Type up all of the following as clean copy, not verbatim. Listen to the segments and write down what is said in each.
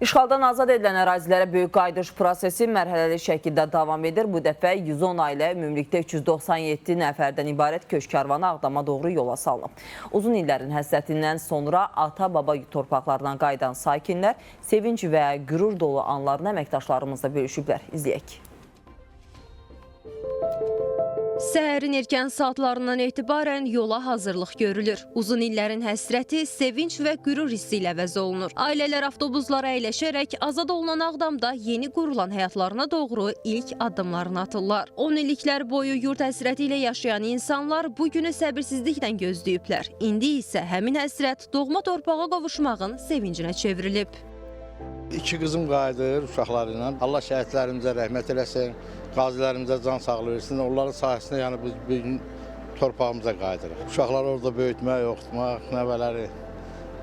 İşğaldan azad edilən ərazilərə böyük qayıdış prosesi mərhələli şəkildə davam edir. Bu dəfə 110 ailə ümumilikdə 397 nəfərdən ibarət köç karvanı Ağdama doğru yola salınıb. Uzun illərin həsrətindən sonra ata-baba torpaqlarından qayıdan sakinlər sevinç və qürur dolu anlarını əməkdaşlarımızla bölüşüblər. İzləyək. Səhərin erkən saatlarından etibarən yola hazırlıq görülür. Uzun illərin həsrəti, sevinç və qürur hissi ilə əvəz olunur. Ailələr avtobuslara əyləşərək azad olunan Ağdamda yeni qurulan həyatlarına doğru ilk addımlarını atırlar. 10 illiklər boyu yurt həsrəti ilə yaşayan insanlar bu günü səbirsizliklə gözləyiblər. İndi isə həmin həsrət doğma torpağa qovuşmağın sevincinə çevrilib. İki qızım qayıdır uşaqlarıyla. Allah şəhidlərimizə rəhmət eləsin, qazilərimizə can sağlığı versin. Onların sayəsində yəni biz bir gün torpağımıza qayıdırıq. Uşaqları orada böyütmək, oxutmaq, nəvələri,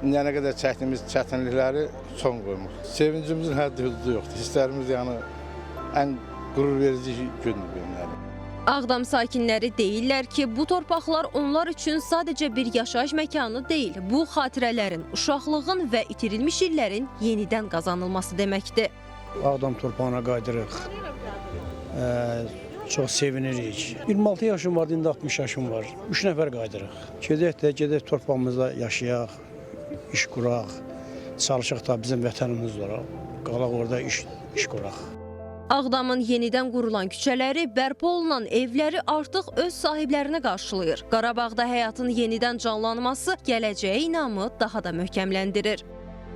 nə qədər çəkdiyimiz çətinlikləri son qoymuq. Sevincimizin həddi hüdudu yoxdur. Hisslərimiz yəni ən qürur verici gündür günləri. Ağdam sakinləri deyirlər ki, bu torpaqlar onlar üçün sadəcə bir yaşayış məkanı deyil, bu xatirələrin, uşaqlığın və itirilmiş illərin yenidən qazanılması deməkdir. Ağdam torpağına qaydırıq, çox sevinirik. 26 yaşım var, indi 60 yaşım var, 3 nəfər qaydırıq. Gedək torpağımızda yaşayaq, iş quraq, çalışaq da bizim vətənimiz olaraq, qalaq orada iş quraq. Ağdamın yenidən qurulan küçələri, bərpa olunan evləri artıq öz sahiblərini qarşılayır. Qarabağda həyatın yenidən canlanması gələcəyə inamı daha da möhkəmləndirir.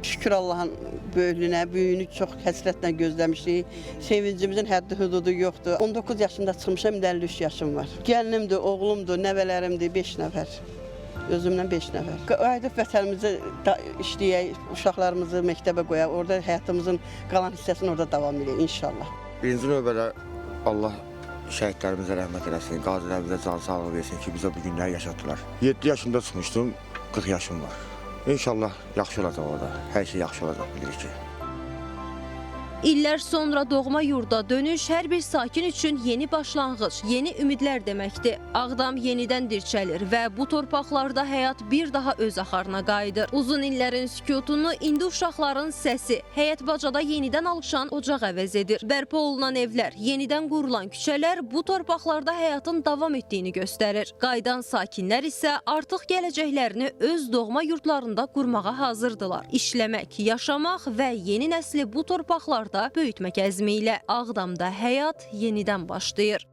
Şükür Allah'ın böyüklüyünə, büyüyünü çox həsrətlə gözləmişik. Sevincimizin həddi hududu yoxdur. 19 yaşında çıxmışam, 53 yaşım var. Gəlinimdir, oğlumdur, nəvələrimdir, 5 nəfər. Özümlə 5 nəfər. Qayıdıb vətənimizə işləyək, uşaqlarımızı məktəbə qoyaq, orada həyatımızın qalan hissəsini orada davam edək inşallah. Birinci növbədə Allah şəhidlərimizə rəhmət eləsin, qazilərimizə can sağlığı versin ki, bizə bu günləri yaşatdılar. 7 yaşımda çıxmışdım, 40 yaşım var. İnşallah yaxşı olacaq orada, hər şey yaxşı olacaq bilirik ki. İllər sonra doğma yurda dönüş hər bir sakin üçün yeni başlanğıc, yeni ümidlər deməkdir. Ağdam yenidən dirçəlir və bu torpaqlarda həyat bir daha öz axarına qayıdır. Uzun illərin sükutunu indi uşaqların səsi, həyət bacada yenidən alışan ocaq əvəz edir. Bərpa olunan evlər, yenidən qurulan küçələr bu torpaqlarda həyatın davam etdiyini göstərir. Qayıdan sakinlər isə artıq gələcəklərini öz doğma yurtlarında qurmağa hazırdılar. İşləmək, yaşamaq və yeni nəsli bu torpaqlarda böyütmək əzmi ilə Ağdamda həyat yenidən başlayır.